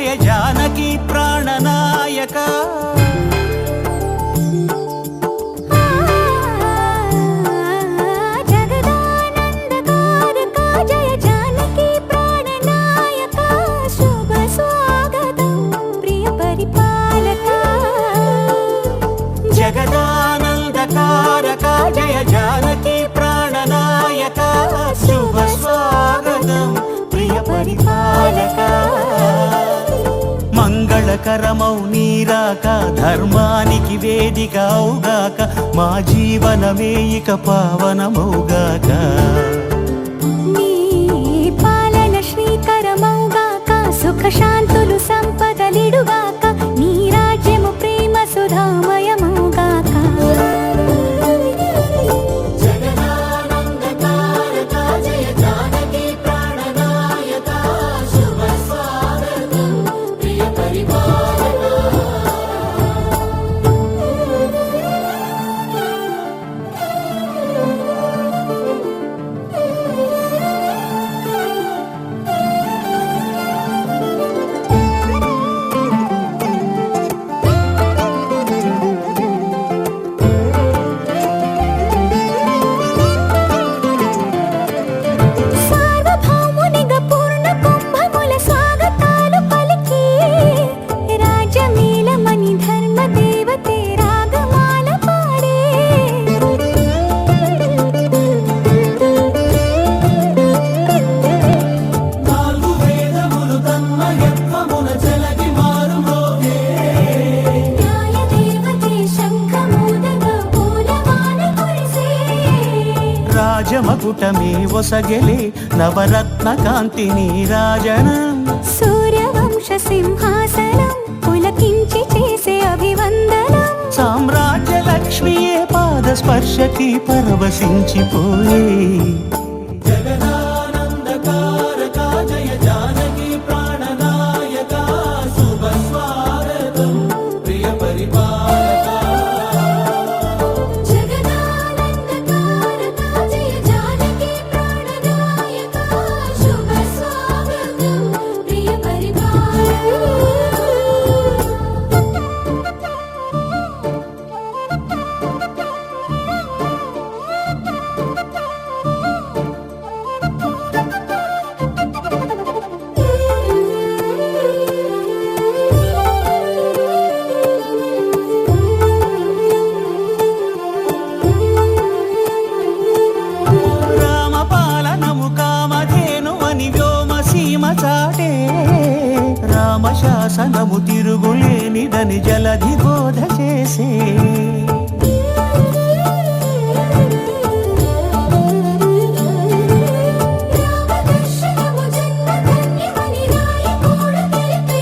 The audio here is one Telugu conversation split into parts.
జయ జానకి ప్రాణనాయక జగదానందకారక జయ జానకి ప్రాణనాయక శుభ స్వాగతం ప్రియ పరిపాలక మంగళకరమౌ నీరాక ధర్మానికి వేదిక అవుగాక మా జీవనమే ఇక పావనమౌగాక నీ పాలన శ్రీకరమౌగాక సుఖ శాంతులు సంపదలిడుగాక నీ రాజ్యము ప్రేమ సుధామయమౌగాక జగదానందకారక జయ జానకి ప్రాణనాయక శుభ స్వాగతం ప్రియ పరిపాలక సార్వభౌమునిగా పూర్ణ కుంభముల స్వాగతాలు పలికి రాజమేళమణి ధర్మ దేవతే రాగమాల పాడే నాలుగు వేదములు తన్మయత్వమున జలగి మారుమోగే న్యాయ దేవతే శంఖమూదగా పూలవాన కురిసే రాజమకుటమే ఒసగెలే నవరత్న కాంతి నీరాజనం సూర్యవంశ సింహాసనం పులకించి చేసే అభివందనం సామ్రాజ్య లక్ష్మియే పాద స్పర్శకి పరవశించిపోయే జగదానందకారక జయ జానకి ప్రాణనాయక శుభ స్వాగతం ప్రియ పరిపాలక జగదానందకారక జయ జానకి ప్రాణనాయక శుభ స్వాగతం ప్రియ రామపాలనము కామధేనువని వ్యోమసీమ చాటే రామశాసనము తిరుగులేనిదని జలధి బోధ చేసే రామదర్శనము జన్మధన్యమని నాయకుడు తెలిపే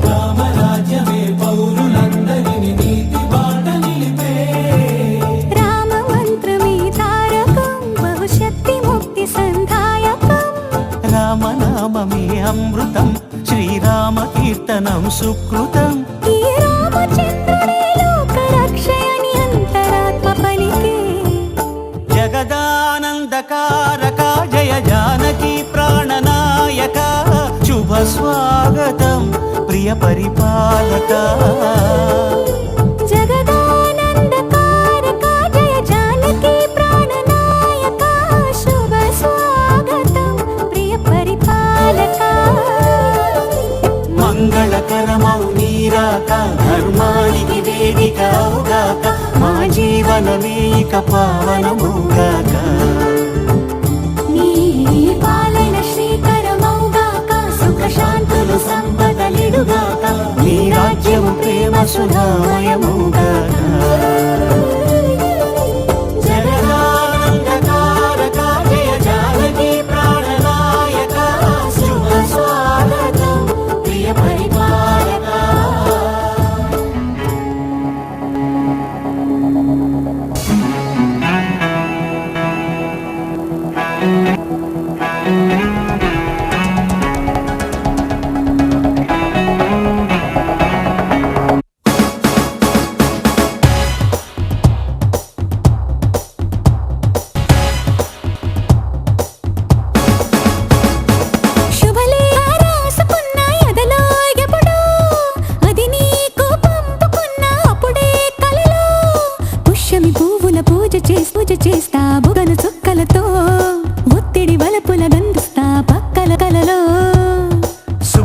రామరాజ్యమే పౌరులందరిని నీతి బాట నిలిపే రామ మంత్రమే తారకం బహుశక్తి ముక్తి సంధాయకం రామనామమే అమృతం శ్రీరామ కీర్తనం సుకృతం ఈ రామచంద్రుడే లోక రక్షయని అంతరాత్మ పలికే జగదానందకారక జయ జానకి ప్రాణనాయక శుభ స్వాగతం ప్రియ పరిపాలక జగదానందకారక జయ జానకి ప్రాణనాయక శుభ స్వాగతం ప్రియ పరిపాలక మంగళకరమౌ నీరాక ధర్మానికి వేదిక అవుగాక మా జీవనమే ఇక పావనమౌగాక నీ పాలన శ్రీకరమౌగాక సుఖ శాంతులు సంపదలిడుగాక నీ రాజ్యము ప్రేమ సుధామయమౌగాక జగదానందకారక జయ జానకి ప్రాణనాయక శుభ స్వాగతం ప్రియ పరిపాలక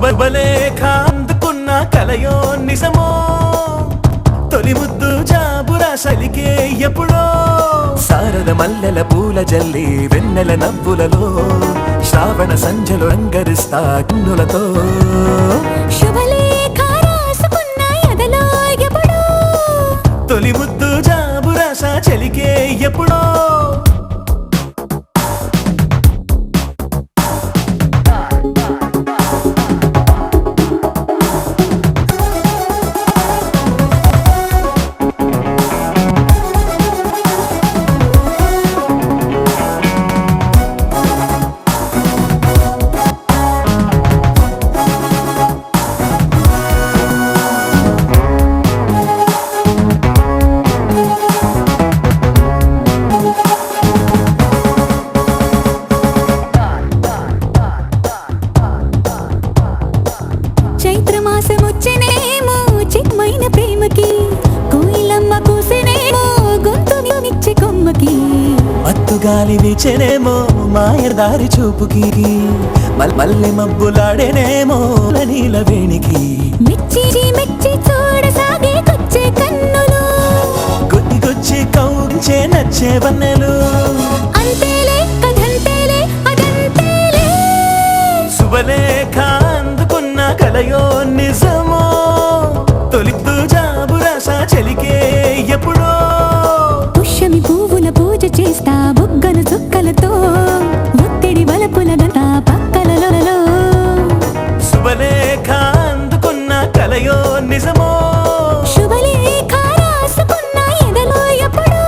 శుభలేఖ అందుకున్న కలయో నిజమో తొలి ముద్దు జాబురా సలికే ఎప్పుడో శారద మల్లెల పూల జల్లి వెన్నెల నవ్వులలో శ్రావణ సంధ్యలు రంగరిస్తా కన్నులతో శుభలేఖ రాసుకున్న ఎదలో ఎప్పుడో తొలి ముద్దు జాబురా చలికే ఎప్పుడో చైత్రమాసమొచ్చెనేమో చిక్మైన ప్రేమకి కోయిలమ్మ కూసెనేమో గొంతు నిచ్చే కొమ్మకి మత్తు గాలి వీచెనేమో మాయదారి చూపుకి మల్లె మబ్బులాడేనేమో నీల వేణికి మెచ్చి మెచ్చి చూడసాగే కొచ్చే కన్నులు గుచ్చి గుచ్చి కౌంచే నచ్చే వన్నెలు అంతేలే కథంతేలే అదంతేలే శుభలేఖ అందుకున్న కలయో నిజమో తొలిద్దు జాబురాస చలికే ఎప్పుడో పుష్యమి పువ్వుల పూజ చేస్తా బొగ్గను చుక్కలతో ఒత్తిడి వలపుల గంట పక్కలలో శుభలేఖ అందుకున్న కలయో నిజమో శుభలేఖ రాసుకున్న ఎదలో ఎప్పుడో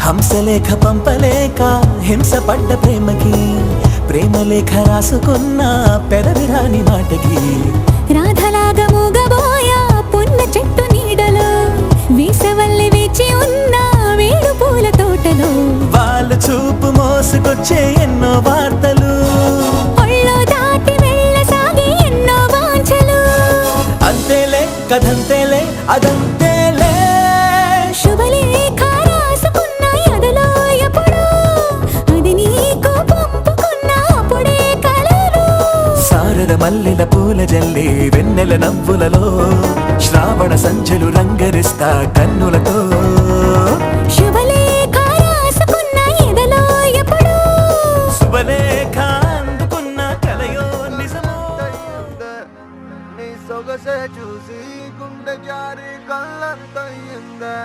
హంసలేఖ పంపలేక హింస పడ్డ ప్రేమకి ప్రేమలేఖ రాసుకున్న పెదవి రాని మాటకి రాధలాగా మూగబోయా పున్న చెట్టు నీడలో వీసవల్లి వేచి ఉన్న వేడు పూల తోటలో వాళ్ళు చూపు మోసుకొచ్చే ఎన్నో వార్తలు ఒళ్ళో దాటి వెళ్ళసాగే ఎన్నో వాంఛలు అంతేలే కథంతేలే అదంతేలే శుభలేఖ రాసుకున్న ఎదలో ఎప్పుడో అది నీకు పంపుకున్న అప్పుడే కలరు శారద మల్లెల పూల జల్లి వెన్నెల నవ్వులలో శ్రావణ సంధ్యలు రంగరిస్తా కన్నులతో శుభలేఖ రాసుకున్న ఎదలో ఎప్పుడో శుభలేఖ అందుకున్న కలయో నిజమో నీ సొగసే చూసి గుండె జారి కళ్ళంతయిందే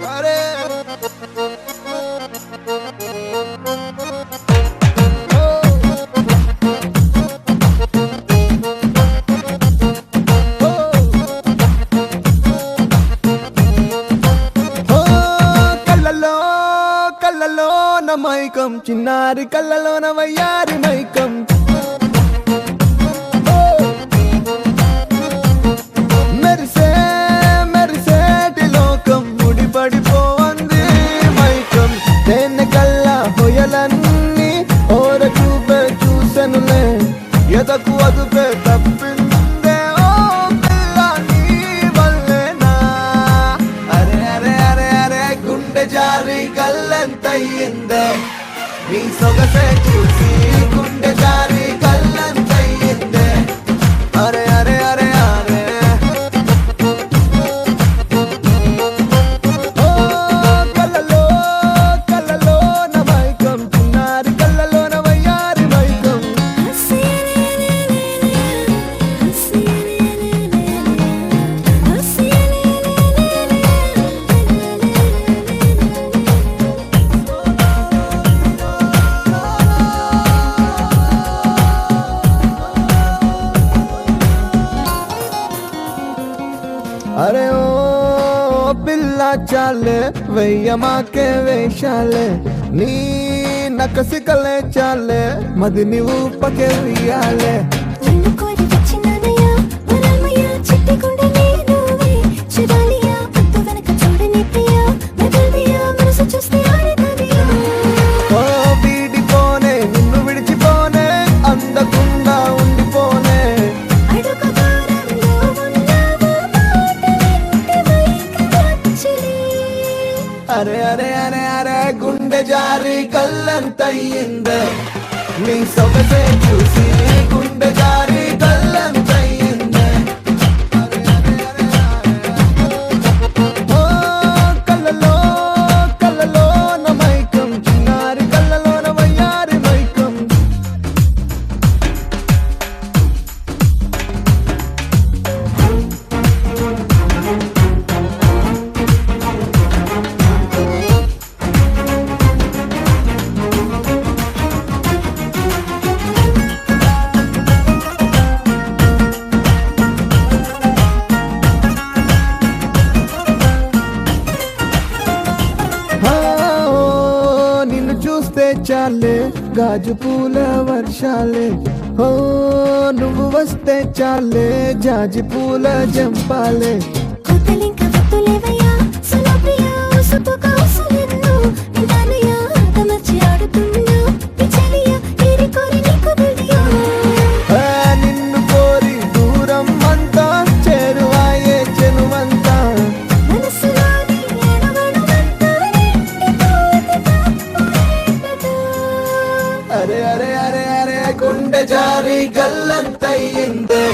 అరే కళ్ళలో నా మైకం చిన్నారి కళ్ళలో వయ్యారి మైకం మెరిసే మెరిసేటి లోకం ముడిపడిపోవంది మైకం దేన్ని కల్లా హొయలన్నీ ఓర చూపే చూసెనులే ఎదకు అదుపే తప్పిందే ఓ పిల్ల నీ వల్లేనా అరే అరే అరే అరే గుండె జారి కళ్ళెంతయ్యిందే నీ సొగసే చూసి గుండె జారి కళ్ళెంతయ్యిందే అరే అరే అరే అరే ఓ కళ్ళలో కళ్ళలో నా మైకం చిన్నారి కళ్ళలో నా వయ్యారి మైకం చాలే వెయ్యమాకే వేషాలే నీ నకసికలే చాలే మదిని ఊపకే వెయ్యాలే నిన్ను కోరి వచ్చినానయ్యా వరామయ్యా చిట్టి గుండె నువ్వే చిరాలియా పట్టు వెనక చూడని ప్రియా మెదల్దియా మనసు చూస్తే ఆడదదియా ఓ వీడిపోనే నిన్ను విడిచిపోనే అందకుండా ఉండిపోనే అడుగు దూరంలో ఉన్నావు మాట వింటే వైకవచ్చలే అరే అరే అరే అరే గుండె జారి కళ్ళంతయ్యిందే నీ సొగసే చూసి గుండె జారి కళ్ళంతయ్యిందే అరే అరే అరే ఓ కళ్ళలో కళ్ళలో మైకం చిన్నారి కళ్ళలో వయ్యారి మైకం నిన్ను చూస్తే చాలే గాజు పూల వర్షాలే ఓ నువ్వు వస్తే చాలే జాజి పూల జంపాలే కొత్తలింక వత్తులేవయ్యా సులభ్రియా ఉసుపు కౌసులెన్ను నిదానయ్యా ఆటమర్చి ఆడుతున్నా పిచలియా ఏరి కోరి నీకు దియా నిన్ను కోరి దూరం అంతా చేరువాయే చెనువంతా మనసులోని ఎడవడమంతా నిండిపోతే తప్పులేదటా అరే అరే అరే అరే గుండె జారి గల్లంతయ్యిందే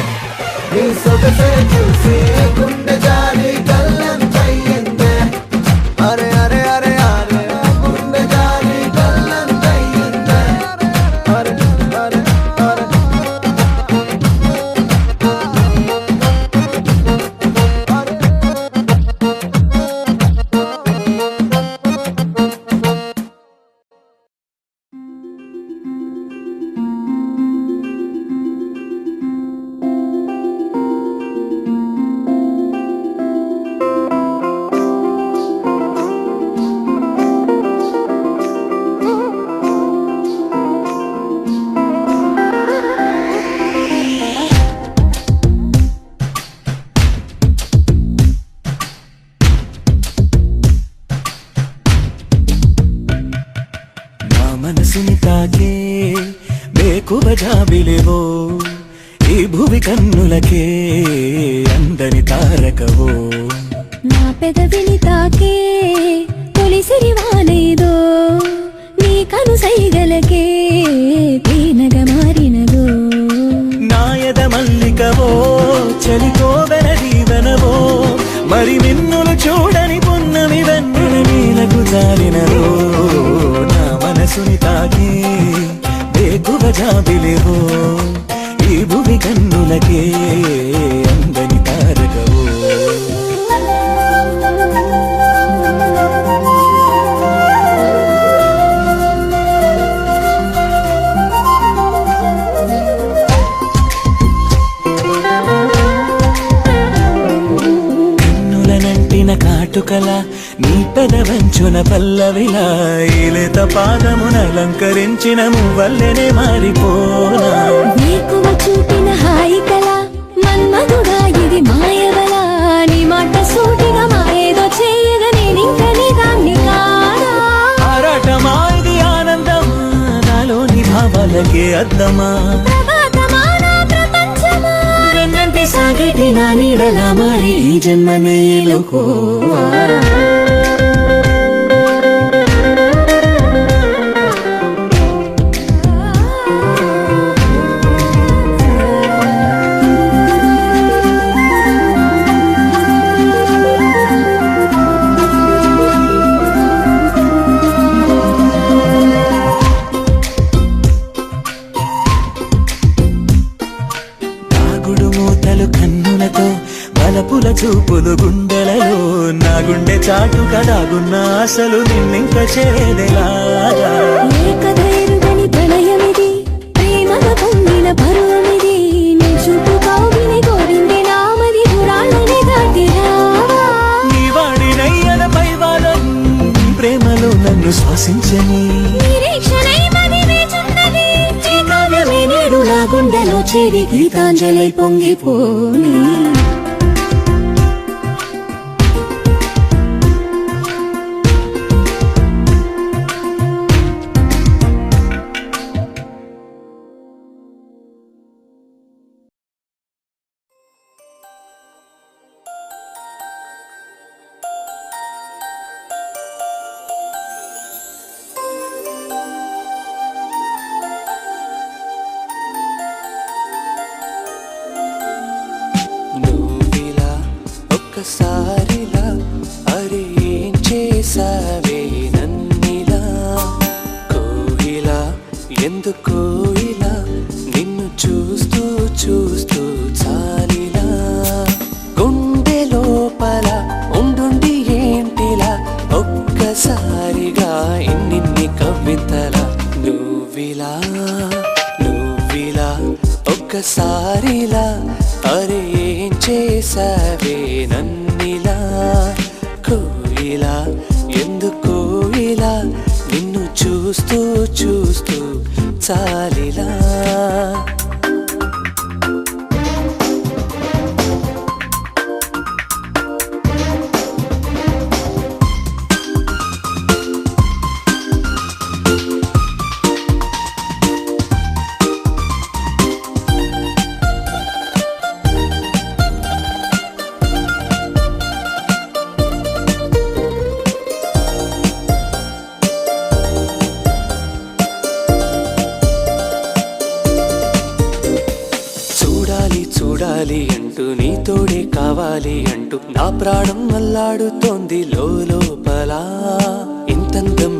నీ సొగసే చూసి గుండె జారి గల్లంతయ్యిందే అరే అరే అరే అరే గుండె జారి గల్లంతయ్యిందే అరే అరే అరే నా మనసుని తాకే బేకువ జాబిలేవో ఈ భువి కన్నులకే అందని తారకవో నా పెదవిని తాకే తొలిసిరివానేదో నీ కను సైగలకే తేనగా మారినదో నాయద మల్లికవో చలికోవెన దీవెనవో మరి మిన్నులు చూడని పున్నమి వెన్నెల నీలకు జారినదో నా మనసుని తాకే బేకువ జాబిలేవో ఈ భువి కన్నులకే అందని తారకవో కన్నులనంటిన కాటుకల నీ పెదవంచున పల్లవిలా ఈలేత పాదమున అలంకరించిన మువ్వల్లెనే మారిపోనా నీకువ చూపిన హాయి కల మన్మధుడా ఇది మాయవల నీ మాట సూటిగా మాయేదో చేయగా నేనింక నీ దాన్ని కాదా ఆరాటమా ఇది ఆనందమా నాలోని భావాలకే అద్దమా ప్రభాతమా నా ప్రపంచమా వెన్నంటి సాగటి నా నీడలా మారి ఈ జన్మనే ఎలుకోవా దాగుడు మూతలు కన్నులతో బలపుల చూపులు గుండెలలో నా గుండె చాటుగా దాగున్న ఆశలు నిన్నింక చేరేలాగా ఏ కథ ఎరుగని ప్రణయమిది ప్రేమగా పొందిన పరువమిది నీ చూపు కౌగిలి కోరింది నామది పురాణని దాటి రావా నీ వాడి నయ్యలపై నన్ను శ్వాసించని నిరీక్షణై మది వేచున్నది. ఈ కావ్యమే నేడు నా గుండెలో చేరి గీతాంజలి పొంగిపోని నువ్విలా ఒక్కసారిలా అరే ఏం చేసావే నన్నిలా కోయిలా ఎందుకో ఇలా నిన్ను చూస్తూ చూస్తూ చాలిలా గుండె లోపల ఉండుండి ఏంటిలా ఒక్కసారిగా ఇన్నిన్ని కవితలా నువ్విలా ఒక్కసారిలా అరే ఏం చేసావే నన్నిలా కోయిలా ఎందుకో ఇలా నిన్ను చూస్తూ చూస్తూ చాలిలా చూడాలి అంటూ నీతోడే కావాలి అంటూ నా ప్రాణం అల్లాడుతోంది లోపల ఇంతందం